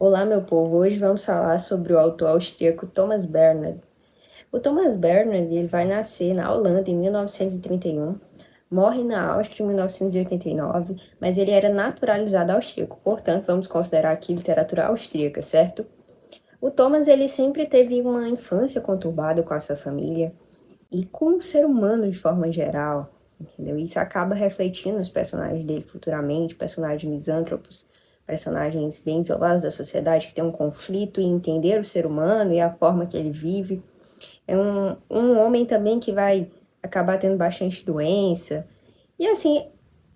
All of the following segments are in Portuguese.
Olá, meu povo. Hoje vamos falar sobre o autor austríaco Thomas Bernhard. O Thomas Bernhard ele vai nascer na Holanda em 1931, morre na Áustria em 1989, mas ele era naturalizado austríaco, portanto, vamos considerar aqui literatura austríaca, certo? O Thomas ele sempre teve uma infância conturbada com a sua família e com o ser humano de forma geral, entendeu? Isso acaba refletindo nos personagens dele futuramente, personagens misântropos, personagens bem isolados da sociedade que tem um conflito em entender o ser humano e a forma que ele vive. É um homem também que vai acabar tendo bastante doença. E assim,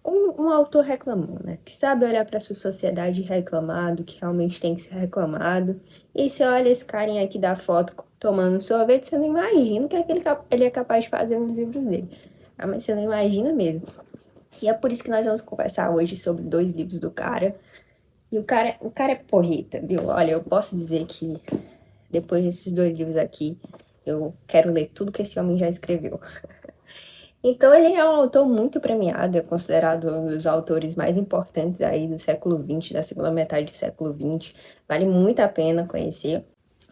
um autor reclamou, né? Que sabe olhar para sua sociedade e reclamar do que realmente tem que ser reclamado. E você olha esse carinha aqui da foto tomando sorvete, você não imagina o que é que ele é capaz de fazer nos livros dele. Ah, mas você não imagina mesmo. E é por isso que nós vamos conversar hoje sobre dois livros do cara. E o cara é porreta, viu? Olha, eu posso dizer que depois desses dois livros aqui, eu quero ler tudo que esse homem já escreveu. Então, ele é um autor muito premiado, é considerado um dos autores mais importantes aí do século XX, da segunda metade do século XX. Vale muito a pena conhecer.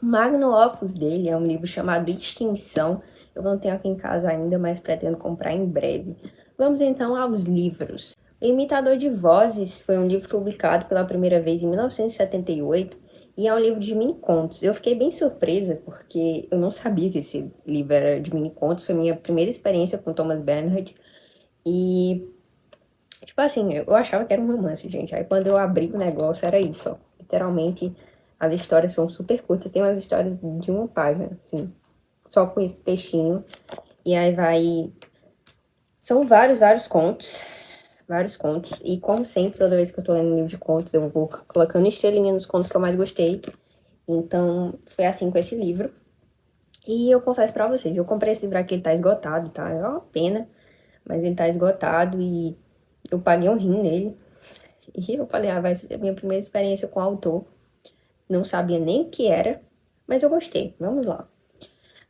O Magno Opus dele é um livro chamado Extinção. Eu não tenho aqui em casa ainda, mas pretendo comprar em breve. Vamos então aos livros. O Imitador de Vozes foi um livro publicado pela primeira vez em 1978 e é um livro de mini-contos. Eu fiquei bem surpresa porque eu não sabia que esse livro era de mini-contos. Foi minha primeira experiência com Thomas Bernhard e, tipo assim, eu achava que era um romance, gente. Aí quando eu abri o negócio era isso, ó. Literalmente, as histórias são super curtas. Tem umas histórias de uma página, assim, só com esse textinho. E aí vai... São vários contos. Vários contos. E como sempre, toda vez que eu tô lendo um livro de contos, eu vou colocando estrelinha nos contos que eu mais gostei. Então, foi assim com esse livro. E eu confesso pra vocês, eu comprei esse livro aqui, ele tá esgotado, tá? É uma pena, mas ele tá esgotado e eu paguei um rim nele. E eu falei, vai ser a minha primeira experiência com o autor. Não sabia nem o que era, mas eu gostei. Vamos lá.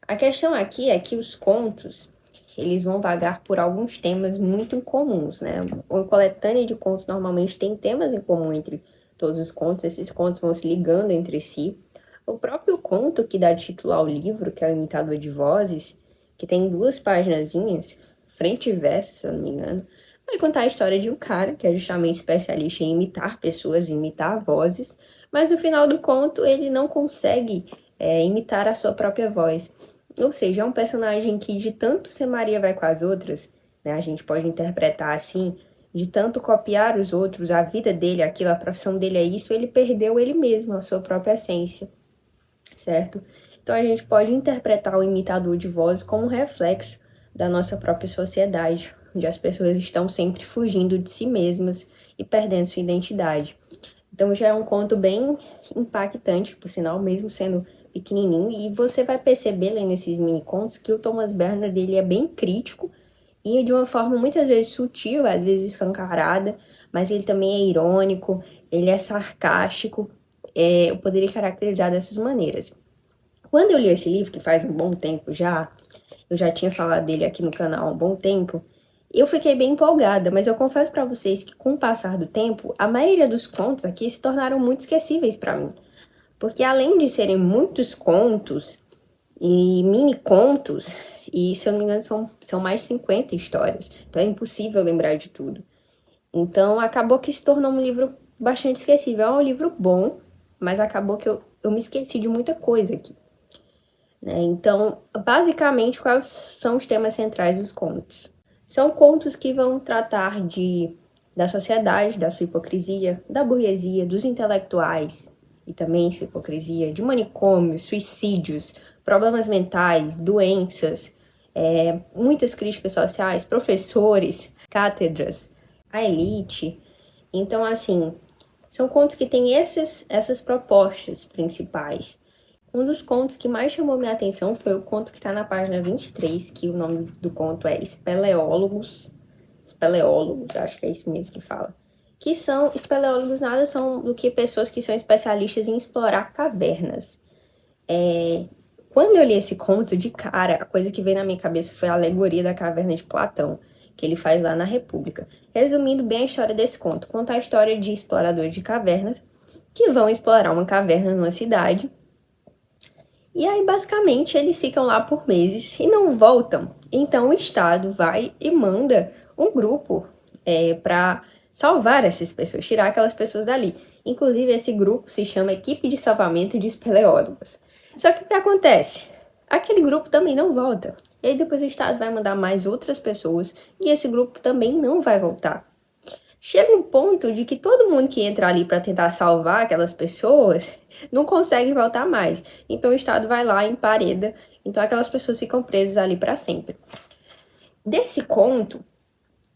A questão aqui é que os contos, eles vão vagar por alguns temas muito incomuns, né? Uma coletânea de contos normalmente tem temas em comum entre todos os contos, esses contos vão se ligando entre si. O próprio conto que dá título ao livro, que é o Imitador de Vozes, que tem duas paginazinhas, frente e verso, se eu não me engano, vai contar a história de um cara que é justamente especialista em imitar pessoas, imitar vozes, mas no final do conto ele não consegue imitar a sua própria voz. Ou seja, é um personagem que de tanto ser Maria vai com as outras, né, a gente pode interpretar assim, de tanto copiar os outros, a vida dele, aquilo, a profissão dele é isso, ele perdeu ele mesmo, a sua própria essência, certo? Então a gente pode interpretar o imitador de voz como um reflexo da nossa própria sociedade, onde as pessoas estão sempre fugindo de si mesmas e perdendo sua identidade. Então já é um conto bem impactante, por sinal, mesmo sendo pequenininho, e você vai perceber lendo esses mini contos que o Thomas Bernhard ele é bem crítico e de uma forma muitas vezes sutil, às vezes escancarada, mas ele também é irônico, ele é sarcástico, eu poderia caracterizar dessas maneiras. Quando eu li esse livro, que faz um bom tempo já, eu já tinha falado dele aqui no canal há um bom tempo, eu fiquei bem empolgada, mas eu confesso para vocês que com o passar do tempo, a maioria dos contos aqui se tornaram muito esquecíveis para mim. Porque além de serem muitos contos e mini contos, e se eu não me engano são mais de 50 histórias, então é impossível lembrar de tudo. Então acabou que se tornou um livro bastante esquecível. É um livro bom, mas acabou que eu me esqueci de muita coisa aqui, né? Então, basicamente, quais são os temas centrais dos contos? São contos que vão tratar da sociedade, da sua hipocrisia, da burguesia, dos intelectuais e também sua hipocrisia, de manicômios, suicídios, problemas mentais, doenças, muitas críticas sociais, professores, cátedras, a elite. Então, assim, são contos que têm essas propostas principais. Um dos contos que mais chamou minha atenção foi o conto que está na página 23, que o nome do conto é Espeleólogos. Espeleólogos, acho que é isso mesmo que fala. Que são, espeleólogos nada são do que pessoas que são especialistas em explorar cavernas. Quando eu li esse conto, de cara, a coisa que veio na minha cabeça foi a alegoria da caverna de Platão, que ele faz lá na República. Resumindo bem a história desse conto, conta a história de exploradores de cavernas que vão explorar uma caverna numa cidade. E aí, basicamente, eles ficam lá por meses e não voltam. Então, o Estado vai e manda um grupo para salvar essas pessoas, tirar aquelas pessoas dali. Inclusive, esse grupo se chama Equipe de Salvamento de Espeleólogos. Só que o que acontece? Aquele grupo também não volta. E aí, depois o Estado vai mandar mais outras pessoas e esse grupo também não vai voltar. Chega um ponto de que todo mundo que entra ali para tentar salvar aquelas pessoas não consegue voltar mais. Então o Estado vai lá e empareda. Então aquelas pessoas ficam presas ali para sempre. Desse conto,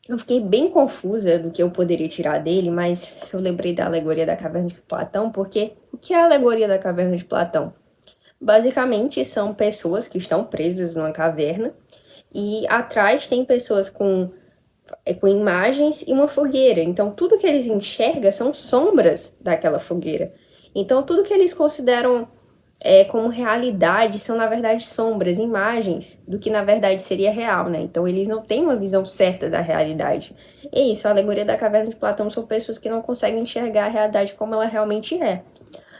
eu fiquei bem confusa do que eu poderia tirar dele, mas eu lembrei da alegoria da caverna de Platão, porque o que é a alegoria da caverna de Platão? Basicamente são pessoas que estão presas numa caverna e atrás tem pessoas com imagens e uma fogueira. Então, tudo que eles enxergam são sombras daquela fogueira. Então, tudo que eles consideram como realidade são, na verdade, sombras, imagens do que, na verdade, seria real, né? Então, eles não têm uma visão certa da realidade. E isso, a alegoria da caverna de Platão são pessoas que não conseguem enxergar a realidade como ela realmente é.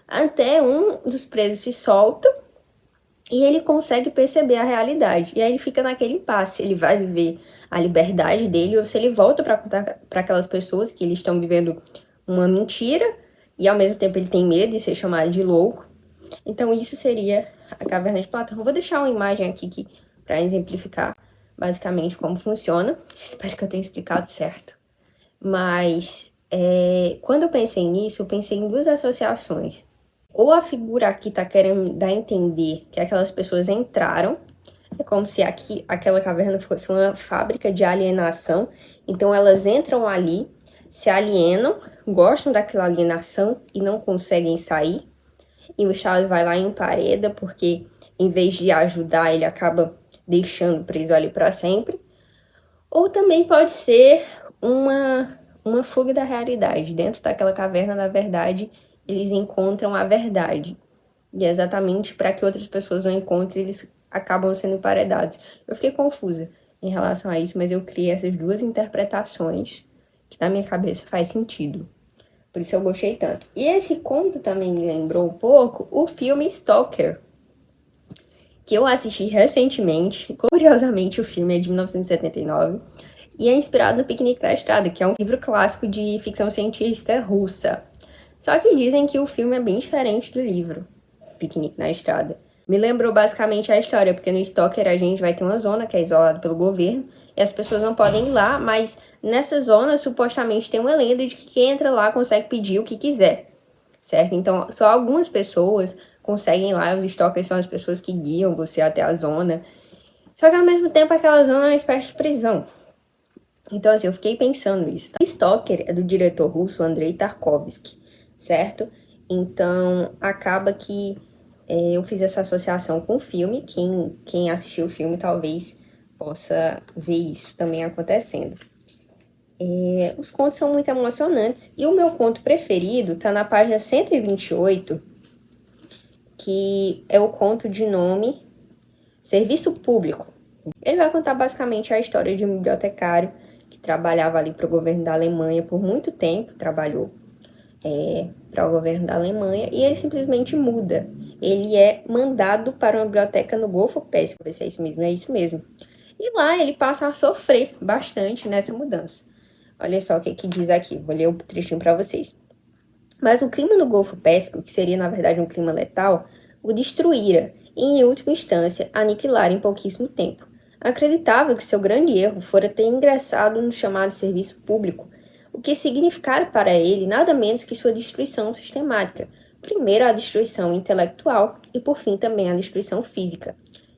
Até um dos presos se solta e ele consegue perceber a realidade. E aí ele fica naquele impasse. Ele vai viver a liberdade dele ou se ele volta para contar para aquelas pessoas que eles estão vivendo uma mentira e ao mesmo tempo ele tem medo de ser chamado de louco. Então isso seria a caverna de Platão. Vou deixar uma imagem aqui para exemplificar basicamente como funciona. Espero que eu tenha explicado certo. Mas quando eu pensei nisso, eu pensei em duas associações. Ou a figura aqui tá querendo dar a entender que aquelas pessoas entraram, é como se aquela caverna fosse uma fábrica de alienação, então elas entram ali, se alienam, gostam daquela alienação e não conseguem sair, e o Estado vai lá e empareda, porque em vez de ajudar, ele acaba deixando preso ali para sempre. Ou também pode ser uma fuga da realidade. Dentro daquela caverna, na verdade, eles encontram a verdade. E é exatamente para que outras pessoas não encontrem, eles acabam sendo emparedados. Eu fiquei confusa em relação a isso, mas eu criei essas duas interpretações que na minha cabeça faz sentido. Por isso eu gostei tanto. E esse conto também me lembrou um pouco o filme Stalker, que eu assisti recentemente. Curiosamente, o filme é de 1979 e é inspirado no Piquenique na Estrada, que é um livro clássico de ficção científica russa. Só que dizem que o filme é bem diferente do livro, Piquenique na Estrada. Me lembrou basicamente a história, porque no Stalker a gente vai ter uma zona que é isolada pelo governo e as pessoas não podem ir lá, mas nessa zona supostamente tem uma lenda de que quem entra lá consegue pedir o que quiser, certo? Então só algumas pessoas conseguem ir lá, os Stalkers são as pessoas que guiam você até a zona. Só que ao mesmo tempo aquela zona é uma espécie de prisão. Então assim, eu fiquei pensando nisso. O Stalker é do diretor russo Andrei Tarkovsky, certo? Então acaba que eu fiz essa associação com o filme. Quem assistiu o filme talvez possa ver isso também acontecendo. Os contos são muito emocionantes e o meu conto preferido está na página 128, que é o conto de nome Serviço Público. Ele vai contar basicamente a história de um bibliotecário que trabalhava ali para o governo da Alemanha por muito tempo, trabalhou para o governo da Alemanha, e ele simplesmente muda. Ele é mandado para uma biblioteca no Golfo Pérsico, ver se é isso mesmo, é isso mesmo. E lá ele passa a sofrer bastante nessa mudança. Olha só o que diz aqui, vou ler um trechinho para vocês. Mas o clima no Golfo Pérsico, que seria na verdade um clima letal, o destruíra e, em última instância, aniquilara em pouquíssimo tempo. Acreditava que seu grande erro fora ter ingressado no chamado serviço público, o que significara para ele nada menos que sua destruição sistemática, primeiro a destruição intelectual e, por fim, também a destruição física.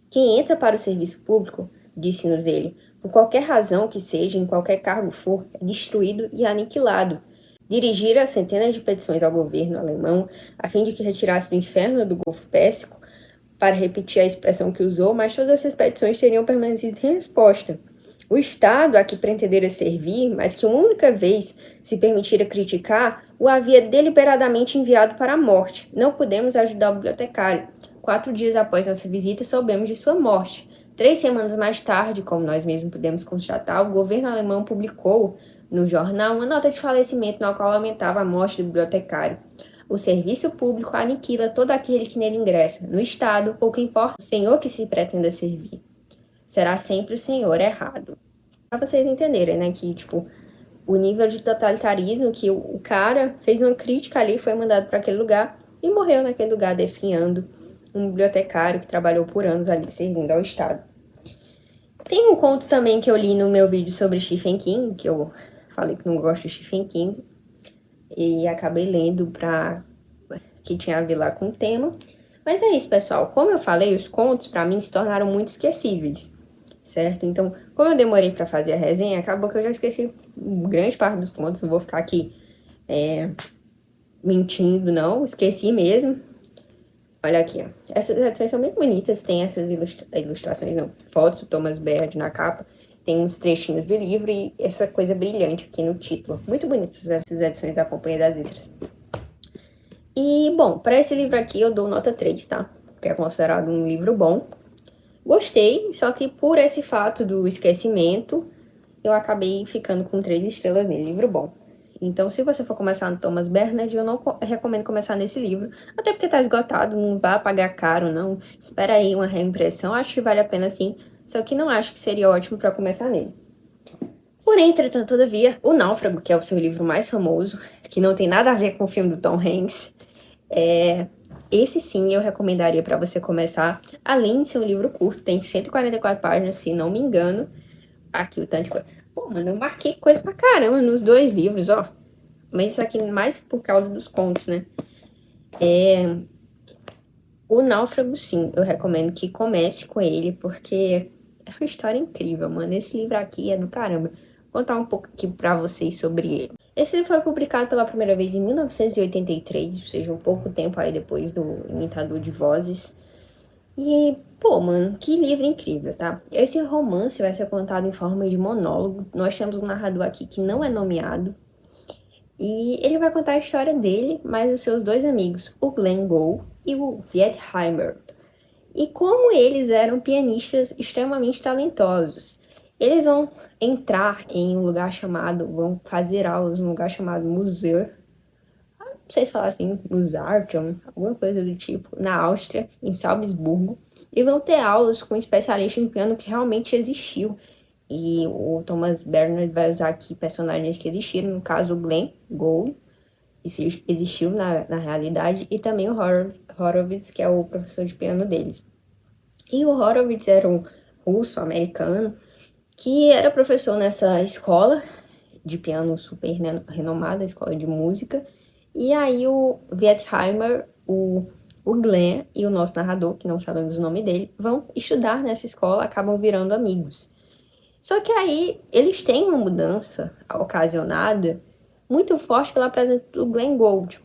Quem entra para o serviço público, disse-nos ele, por qualquer razão que seja, em qualquer cargo for, é destruído e aniquilado. Dirigira centenas de petições ao governo alemão a fim de que retirasse do inferno do Golfo Pérsico, para repetir a expressão que usou, mas todas essas petições teriam permanecido sem resposta. O Estado a que pretendera servir, mas que uma única vez se permitira criticar, o havia deliberadamente enviado para a morte. Não pudemos ajudar o bibliotecário. 4 dias após nossa visita, soubemos de sua morte. 3 semanas mais tarde, como nós mesmos pudemos constatar, o governo alemão publicou no jornal uma nota de falecimento na qual lamentava a morte do bibliotecário. O serviço público aniquila todo aquele que nele ingressa. No Estado, pouco importa o senhor que se pretenda servir. Será sempre o senhor errado. Pra vocês entenderem, né, que, tipo, o nível de totalitarismo que o cara fez uma crítica ali, foi mandado para aquele lugar e morreu naquele lugar definhando um bibliotecário que trabalhou por anos ali servindo ao Estado. Tem um conto também que eu li no meu vídeo sobre Stephen King, que eu falei que não gosto de Stephen King, e acabei lendo que tinha a ver lá com o tema. Mas é isso, pessoal. Como eu falei, os contos para mim se tornaram muito esquecíveis, certo? Então, como eu demorei para fazer a resenha, acabou que eu já esqueci grande parte dos contos. Não vou ficar aqui mentindo, não. Esqueci mesmo. Olha aqui, ó. Essas edições são bem bonitas. Tem essas ilustrações, não, fotos do Thomas Baird na capa. Tem uns trechinhos do livro e essa coisa brilhante aqui no título. Muito bonitas essas edições da Companhia das Letras. E, bom, para esse livro aqui eu dou nota 3, tá? Porque é considerado um livro bom. Gostei, só que por esse fato do esquecimento, eu acabei ficando com 3 estrelas nele. Livro bom. Então, se você for começar no Thomas Bernhard, eu não recomendo começar nesse livro. Até porque tá esgotado, não vai pagar caro, não. Espera aí uma reimpressão, acho que vale a pena sim. Só que não acho que seria ótimo para começar nele. Porém, entretanto, todavia, O Náufrago, que é o seu livro mais famoso, que não tem nada a ver com o filme do Tom Hanks, esse sim eu recomendaria para você começar. Além de ser um livro curto, tem 144 páginas, se não me engano. Aqui o tanto de coisa. Pô, mano, eu marquei coisa pra caramba nos 2 livros, ó. Mas isso aqui mais por causa dos contos, né? O Náufrago, sim, eu recomendo que comece com ele, porque é uma história incrível, mano. Esse livro aqui é do caramba. Vou contar um pouco aqui pra vocês sobre ele. Esse livro foi publicado pela primeira vez em 1983, ou seja, um pouco tempo aí depois do Imitador de Vozes. E, pô, mano, que livro incrível, tá? Esse romance vai ser contado em forma de monólogo. Nós temos um narrador aqui que não é nomeado. E ele vai contar a história dele, mais os seus 2 amigos, o Glenn Gould e o Wertheimer. E como eles eram pianistas extremamente talentosos. Eles vão entrar em um lugar vão fazer aulas num lugar chamado Museu, não sei se falar assim, Museum, alguma coisa do tipo, na Áustria, em Salzburgo, e vão ter aulas com um especialista em piano que realmente existiu. E o Thomas Bernhard vai usar aqui personagens que existiram, no caso o Glenn Gould, que existiu na realidade, e também o Horowitz, que é o professor de piano deles. E o Horowitz era um russo-americano que era professor nessa escola de piano super renomada, escola de música. E aí o Wertheimer, o Glenn e o nosso narrador, que não sabemos o nome dele, vão estudar nessa escola, acabam virando amigos. Só que aí eles têm uma mudança ocasionada muito forte pela presença do Glenn Gould.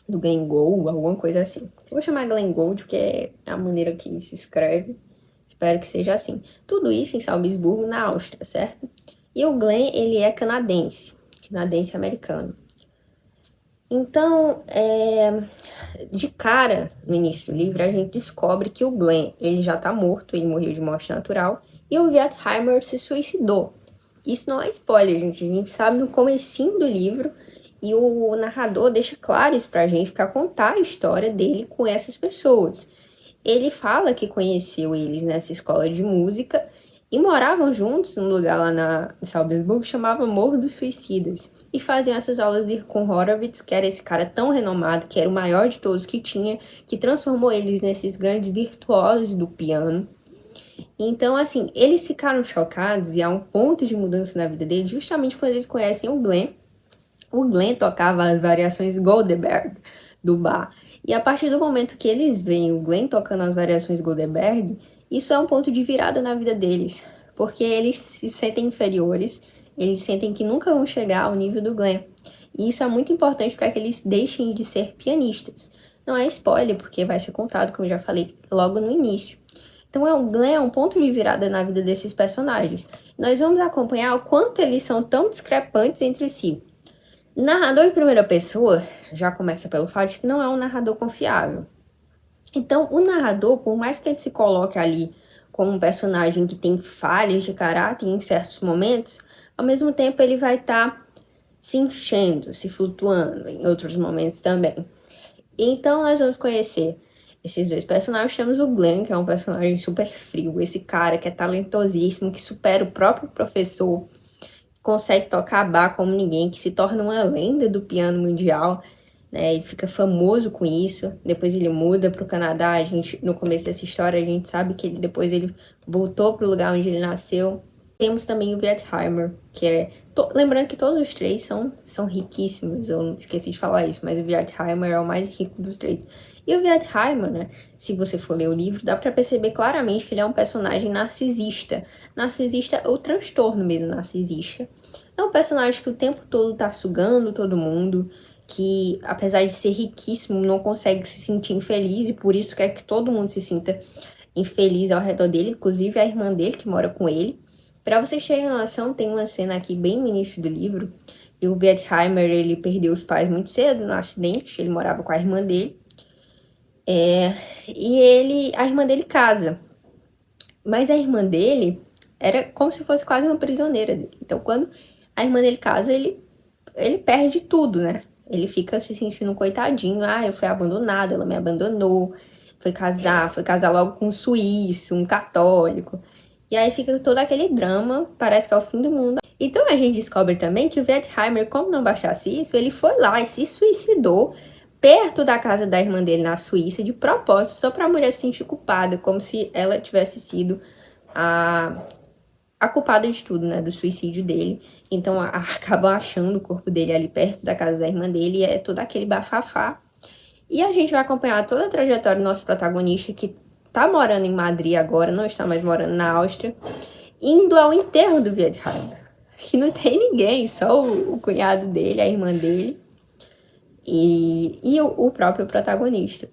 Do Glenn Gould, alguma coisa assim. Eu vou chamar Glenn Gould, porque é a maneira que se escreve. Espero que seja assim. Tudo isso em Salzburgo, na Áustria, certo? E o Glenn, ele é canadense-americano. Então, de cara, no início do livro, a gente descobre que o Glenn, ele já tá morto, ele morreu de morte natural, e o Wertheimer se suicidou. Isso não é spoiler, gente. A gente sabe no comecinho do livro, e o narrador deixa claro isso pra gente, pra contar a história dele com essas pessoas. Ele fala que conheceu eles nessa escola de música e moravam juntos num lugar lá em Salzburgo que chamava Morro dos Suicidas. E faziam essas aulas com Horowitz, que era esse cara tão renomado, que era o maior de todos que tinha, que transformou eles nesses grandes virtuosos do piano. Então, assim, eles ficaram chocados e há um ponto de mudança na vida deles justamente quando eles conhecem o Glenn. O Glenn tocava as variações Goldberg do Bach. E a partir do momento que eles veem o Glenn tocando as variações Goldberg, isso é um ponto de virada na vida deles. Porque eles se sentem inferiores, eles sentem que nunca vão chegar ao nível do Glenn. E isso é muito importante para que eles deixem de ser pianistas. Não é spoiler, porque vai ser contado, como eu já falei, logo no início. Então, o Glenn é um ponto de virada na vida desses personagens. Nós vamos acompanhar o quanto eles são tão discrepantes entre si. Narrador em primeira pessoa já começa pelo fato de que não é um narrador confiável. Então, o narrador, por mais que ele se coloque ali como um personagem que tem falhas de caráter em certos momentos, ao mesmo tempo ele vai estar se enchendo, se flutuando em outros momentos também. Então nós vamos conhecer esses dois personagens. Temos o Glenn, que é um personagem super frio, esse cara que é talentosíssimo, que supera o próprio professor, consegue tocar bar como ninguém, que se torna uma lenda do piano mundial, né? Ele fica famoso com isso. Depois ele muda para o Canadá. A gente, no começo dessa história, a gente sabe que depois ele voltou para o lugar onde ele nasceu. Temos também o Wertheimer, que é... lembrando que todos os três são riquíssimos, eu esqueci de falar isso, mas o Wertheimer é o mais rico dos três. E o Wertheimer, né, se você for ler o livro, dá pra perceber claramente que ele é um personagem narcisista. Narcisista, o transtorno mesmo narcisista. É um personagem que o tempo todo tá sugando todo mundo, que apesar de ser riquíssimo, não consegue se sentir infeliz, e por isso quer que todo mundo se sinta infeliz ao redor dele, inclusive a irmã dele que mora com ele. Para vocês terem noção, tem uma cena aqui bem no início do livro, e o Wertheimer, ele perdeu os pais muito cedo no acidente, ele morava com a irmã dele, e a irmã dele casa, mas a irmã dele era como se fosse quase uma prisioneira dele. Então quando a irmã dele casa, ele perde tudo, né? Ele fica se sentindo um coitadinho, eu fui abandonado, ela me abandonou, foi casar logo com um suíço, um católico. E aí fica todo aquele drama, parece que é o fim do mundo. Então a gente descobre também que o Wertheimer, como não bastasse isso, ele foi lá e se suicidou perto da casa da irmã dele na Suíça, de propósito, só para a mulher se sentir culpada, como se ela tivesse sido a culpada de tudo, né, do suicídio dele. Então acabam achando o corpo dele ali perto da casa da irmã dele, e é todo aquele bafafá. E a gente vai acompanhar toda a trajetória do nosso protagonista, que tá morando em Madrid agora, não está mais morando na Áustria, indo ao enterro do Wertheimer, que não tem ninguém, só o cunhado dele, a irmã dele e o próprio protagonista.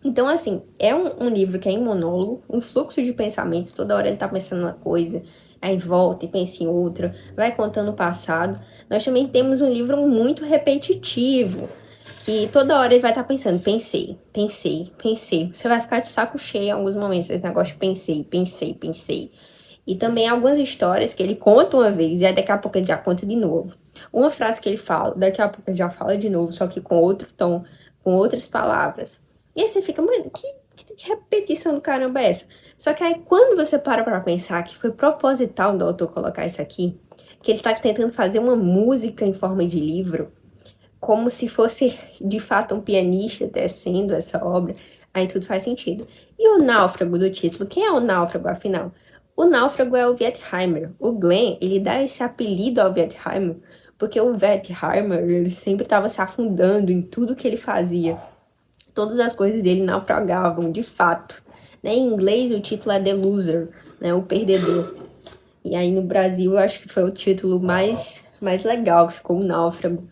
Então, assim, é um livro que é em monólogo, um fluxo de pensamentos, toda hora ele tá pensando uma coisa, aí volta e pensa em outra, vai contando o passado. Nós também temos um livro muito repetitivo, que toda hora ele vai estar pensando, pensei, pensei, pensei. Você vai ficar de saco cheio em alguns momentos, esse negócio de pensei, pensei, pensei. E também algumas histórias que ele conta uma vez e aí daqui a pouco ele já conta de novo. Uma frase que ele fala, daqui a pouco ele já fala de novo, só que com outro tom, com outras palavras. E aí você fica, mano, que repetição do caramba é essa? Só que aí quando você para pra pensar que foi proposital do autor colocar isso aqui, que ele tá tentando fazer uma música em forma de livro, como se fosse de fato um pianista tecendo essa obra, aí tudo faz sentido. E o náufrago do título, quem é o náufrago afinal? O náufrago é o Wertheimer. O Glenn, ele dá esse apelido ao Wertheimer porque o Wertheimer, ele sempre estava se afundando em tudo que ele fazia. Todas as coisas dele naufragavam, de fato. Né? Em inglês, o título é The Loser, né? O perdedor. E aí no Brasil, eu acho que foi o título mais legal, que ficou o náufrago.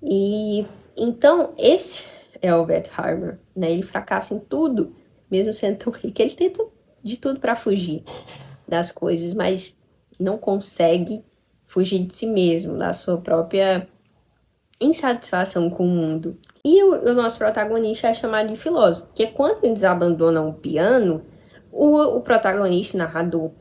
E então esse é o Wertheimer, né? Ele fracassa em tudo, mesmo sendo tão rico. Ele tenta de tudo para fugir das coisas, mas não consegue fugir de si mesmo, da sua própria insatisfação com o mundo. E o nosso protagonista é chamado de filósofo, porque quando eles abandonam o piano, o protagonista, o narrador,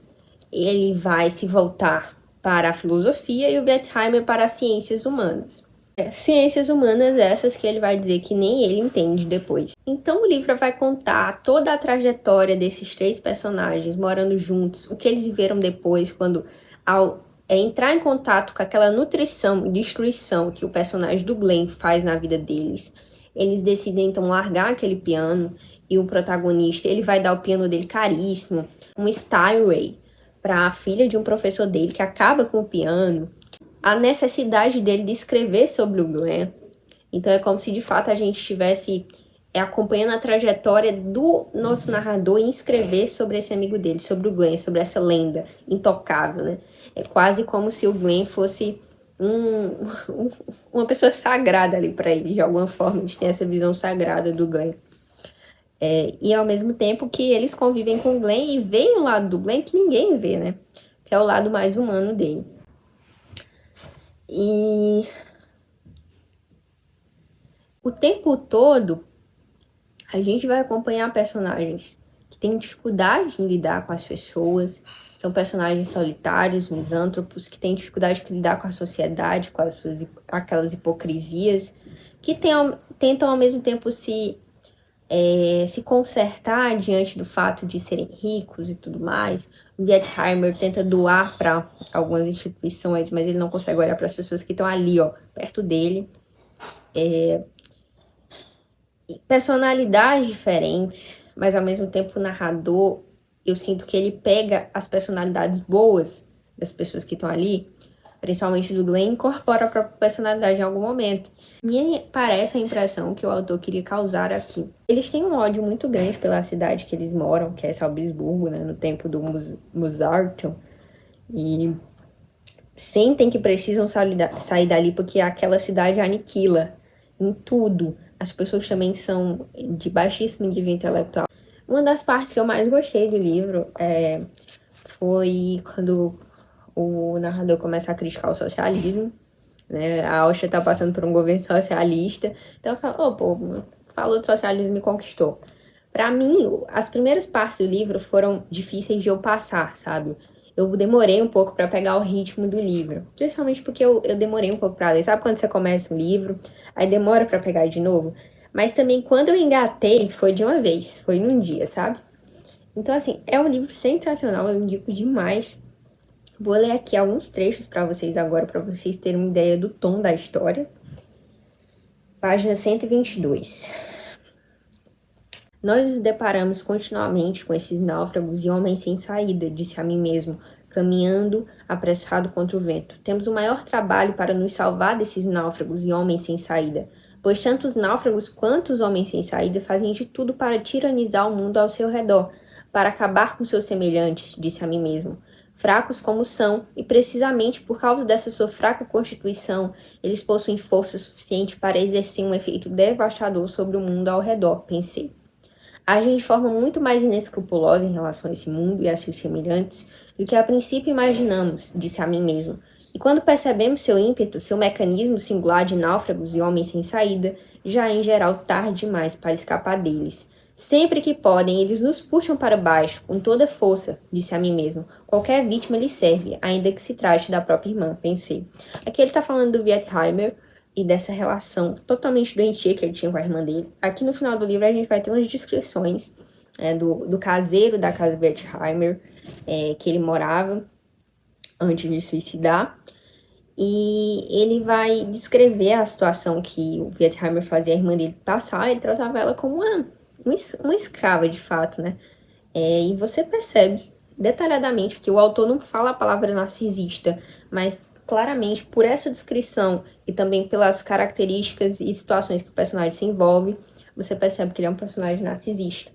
ele vai se voltar para a filosofia e o Wertheimer para as ciências humanas. Ciências humanas essas que ele vai dizer que nem ele entende depois. Então o livro vai contar toda a trajetória desses três personagens morando juntos, o que eles viveram depois, quando ao entrar em contato com aquela nutrição e destruição que o personagem do Glenn faz na vida deles. Eles decidem então largar aquele piano e o protagonista, ele vai dar o piano dele caríssimo, um Steinway, para a filha de um professor dele que acaba com o piano. A necessidade dele de escrever sobre o Glenn. Então é como se de fato a gente estivesse acompanhando a trajetória do nosso narrador em escrever sobre esse amigo dele, sobre o Glenn, sobre essa lenda intocável, né? É quase como se o Glenn fosse uma pessoa sagrada ali para ele, de alguma forma. A gente tem essa visão sagrada do Glenn. E ao mesmo tempo que eles convivem com o Glenn e veem o lado do Glenn que ninguém vê, né? Que é o lado mais humano dele. E o tempo todo a gente vai acompanhar personagens que têm dificuldade em lidar com as pessoas, São personagens solitários, misântropos, que têm dificuldade de lidar com a sociedade, com aquelas hipocrisias, que tentam ao mesmo tempo se consertar diante do fato de serem ricos e tudo mais. O Wertheimer tenta doar para algumas instituições, mas ele não consegue olhar para as pessoas que estão ali, ó, perto dele. Personalidades diferentes, mas ao mesmo tempo o narrador, eu sinto que ele pega as personalidades boas das pessoas que estão ali, principalmente do Glenn, e incorpora a própria personalidade em algum momento. Me parece a impressão que o autor queria causar aqui. Eles têm um ódio muito grande pela cidade que eles moram, que é Salzburgo, né, no tempo do Mozarteum, e sentem que precisam sair dali porque aquela cidade aniquila em tudo. As pessoas também são de baixíssimo nível intelectual. Uma das partes que eu mais gostei do livro foi quando o narrador começa a criticar o socialismo, né? A Áustria está passando por um governo socialista. Então eu falo, pô, falou de socialismo e conquistou. Para mim, as primeiras partes do livro foram difíceis de eu passar, sabe? Eu demorei um pouco para pegar o ritmo do livro. Principalmente porque eu demorei um pouco para ler. Sabe quando você começa um livro, aí demora para pegar de novo? Mas também quando eu engatei, foi de uma vez, foi num dia, sabe? Então, assim, é um livro sensacional, eu indico demais. Vou ler aqui alguns trechos para vocês agora, para vocês terem uma ideia do tom da história. Página 122. Nós nos deparamos continuamente com esses náufragos e homens sem saída, disse a mim mesmo, caminhando apressado contra o vento. Temos o maior trabalho para nos salvar desses náufragos e homens sem saída, pois tanto os náufragos quanto os homens sem saída fazem de tudo para tiranizar o mundo ao seu redor, para acabar com seus semelhantes, disse a mim mesmo. Fracos como são, e precisamente por causa dessa sua fraca constituição, eles possuem força suficiente para exercer um efeito devastador sobre o mundo ao redor, pensei. Agem de forma muito mais inescrupulosa em relação a esse mundo e a seus semelhantes do que a princípio imaginamos, disse a mim mesmo. E quando percebemos seu ímpeto, seu mecanismo singular de náufragos e homens sem saída, já é em geral tarde demais para escapar deles. Sempre que podem, eles nos puxam para baixo, com toda força, disse a mim mesmo. Qualquer vítima lhe serve, ainda que se trate da própria irmã, pensei. Aqui ele está falando do Wertheimer e dessa relação totalmente doentia que ele tinha com a irmã dele. Aqui no final do livro a gente vai ter umas descrições do caseiro da casa Wertheimer, que ele morava antes de suicidar. E ele vai descrever a situação que o Wertheimer fazia a irmã dele passar. Ele tratava ela como uma escrava, de fato, né? E você percebe detalhadamente que o autor não fala a palavra narcisista, mas claramente por essa descrição e também pelas características e situações que o personagem se envolve, você percebe que ele é um personagem narcisista.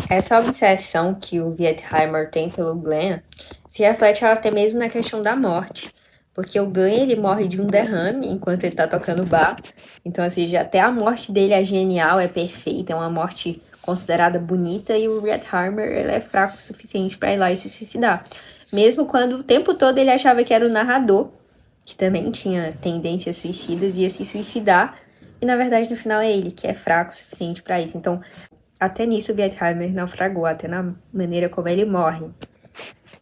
Essa obsessão que o Wertheimer tem pelo Glenn se reflete até mesmo na questão da morte. Porque o Glenn, ele morre de um derrame enquanto ele tá tocando bar. Então, assim, até a morte dele é genial, é perfeita, é uma morte considerada bonita, e o Wertheimer, ele é fraco o suficiente para ir lá e se suicidar. Mesmo quando o tempo todo ele achava que era o narrador, que também tinha tendências suicidas, ia se suicidar, e na verdade no final é ele que é fraco o suficiente para isso. Então, até nisso o Wertheimer naufragou, até na maneira como ele morre.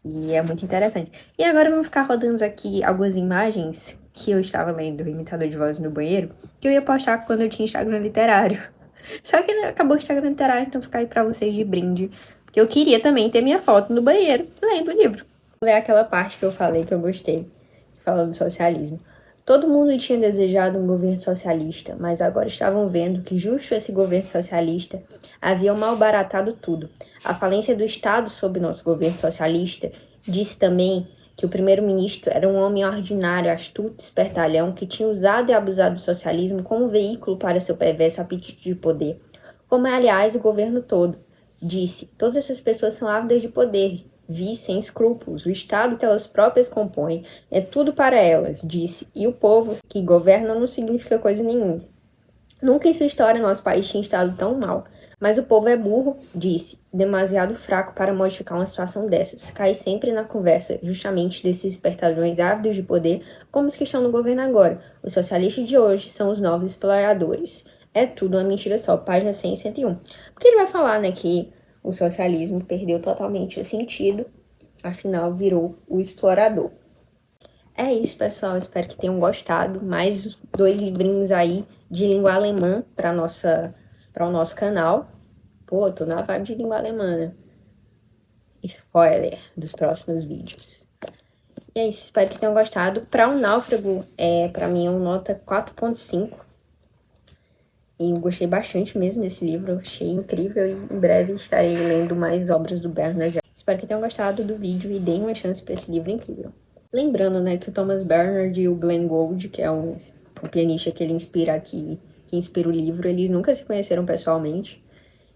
E é muito interessante. E agora vamos ficar rodando aqui algumas imagens que eu estava lendo o Imitador de Voz no banheiro, que eu ia postar quando eu tinha Instagram literário. Só que acabou o Instagram literário, então fica aí pra vocês de brinde. Porque eu queria também ter minha foto no banheiro, lendo o livro. Vou ler aquela parte que eu falei que eu gostei, falando do socialismo. Todo mundo tinha desejado um governo socialista, mas agora estavam vendo que justo esse governo socialista havia malbaratado tudo. A falência do Estado sob nosso governo socialista disse também que o primeiro-ministro era um homem ordinário, astuto, espertalhão, que tinha usado e abusado do socialismo como veículo para seu perverso apetite de poder. Como é, aliás, o governo todo. Disse, todas essas pessoas são ávidas de poder, sem escrúpulos. O Estado que elas próprias compõem é tudo para elas, disse, e o povo que governa não significa coisa nenhuma. Nunca em sua história nosso país tinha estado tão mal. Mas o povo é burro, disse, demasiado fraco para modificar uma situação dessas. Cai sempre na conversa, justamente desses espertalhões ávidos de poder, como os que estão no governo agora. Os socialistas de hoje são os novos exploradores. É tudo uma mentira só, página 100 e 101. Porque ele vai falar, né, que o socialismo perdeu totalmente o sentido afinal virou o explorador. É isso, pessoal. Espero que tenham gostado. Mais 2 livrinhos aí de língua alemã para o nosso canal. Pô, tô na vibe de língua alemã, né? Spoiler dos próximos vídeos. E é isso, espero que tenham gostado. Para o Náufrago, para mim é um nota 4.5. E gostei bastante mesmo desse livro, achei incrível e em breve estarei lendo mais obras do Bernard. Espero que tenham gostado do vídeo e deem uma chance para esse livro incrível. Lembrando, né, que o Thomas Bernard e o Glenn Gould, que é um pianista que ele inspira aqui, que inspira o livro, eles nunca se conheceram pessoalmente.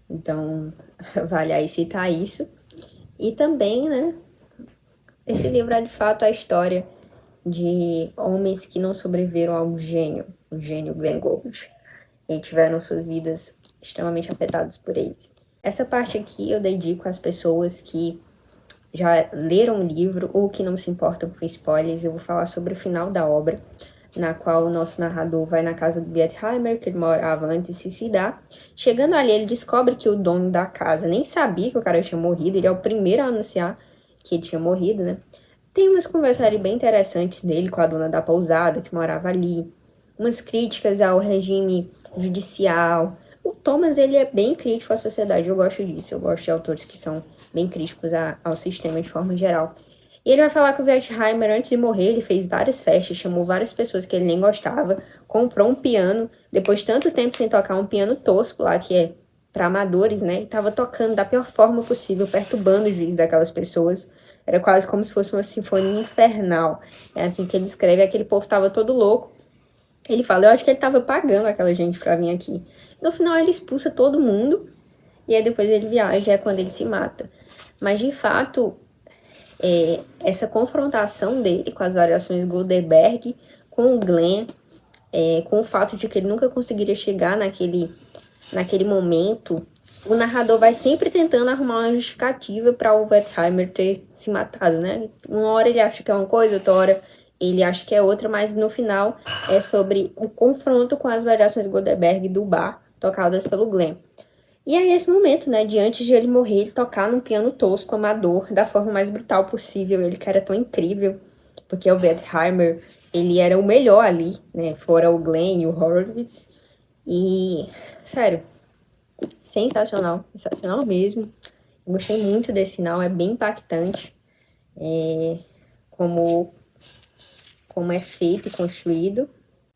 Então, vale aí citar isso. E também, né, esse livro é de fato a história de homens que não sobreviveram ao gênio, o gênio Glenn Gould, e tiveram suas vidas extremamente afetadas por eles. Essa parte aqui eu dedico às pessoas que já leram o livro ou que não se importam com spoilers. Eu vou falar sobre o final da obra, na qual o nosso narrador vai na casa do Wertheimer, que ele morava antes de se suicidar. Chegando ali, ele descobre que o dono da casa nem sabia que o cara tinha morrido, ele é o primeiro a anunciar que ele tinha morrido, né? Tem umas conversas ali bem interessantes dele com a dona da pousada, que morava ali, umas críticas ao regime judicial. O Thomas, ele é bem crítico à sociedade, eu gosto disso, eu gosto de autores que são bem críticos ao sistema de forma geral. E ele vai falar que o Wertheimer, antes de morrer, ele fez várias festas, chamou várias pessoas que ele nem gostava, comprou um piano, depois de tanto tempo sem tocar um piano tosco lá, que é para amadores, né? E tava tocando da pior forma possível, perturbando o juízo daquelas pessoas. Era quase como se fosse uma sinfonia infernal. É assim que ele descreve, aquele povo tava todo louco. Ele fala, eu acho que ele tava pagando aquela gente pra vir aqui. No final ele expulsa todo mundo, e aí depois ele viaja, é quando ele se mata. Mas de fato, essa confrontação dele com as variações Goldberg, com o Glenn, com o fato de que ele nunca conseguiria chegar naquele momento, o narrador vai sempre tentando arrumar uma justificativa para o Wertheimer ter se matado, né? Uma hora ele acha que é uma coisa, outra hora ele acha que é outra, mas no final é sobre o confronto com as variações Goldberg do bar, tocadas pelo Glenn. E aí esse momento, né, de antes de ele morrer, ele tocar num piano tosco, amador, da forma mais brutal possível, ele que era tão incrível, porque o Wertheimer, ele era o melhor ali, né, fora o Glenn e o Horowitz, e, sério, sensacional, sensacional mesmo. Eu gostei muito desse final, é bem impactante, como é feito e construído.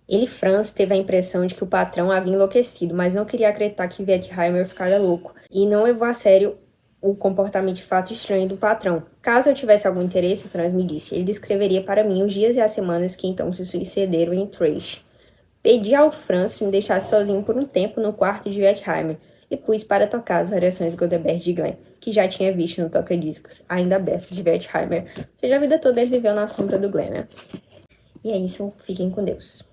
Ele, Franz, teve a impressão de que o patrão havia enlouquecido, mas não queria acreditar que Wertheimer ficara louco, e não levou a sério o comportamento de fato estranho do patrão. Caso eu tivesse algum interesse, Franz me disse, ele descreveria para mim os dias e as semanas que então se sucederam em Trash. Pedi ao Franz que me deixasse sozinho por um tempo no quarto de Wertheimer, e pus para tocar as variações Goldberg de Glenn, que já tinha visto no toca-discos, ainda aberto de Wertheimer. Ou seja, a vida toda ele viveu na sombra do Glenn, né? E é isso, fiquem com Deus.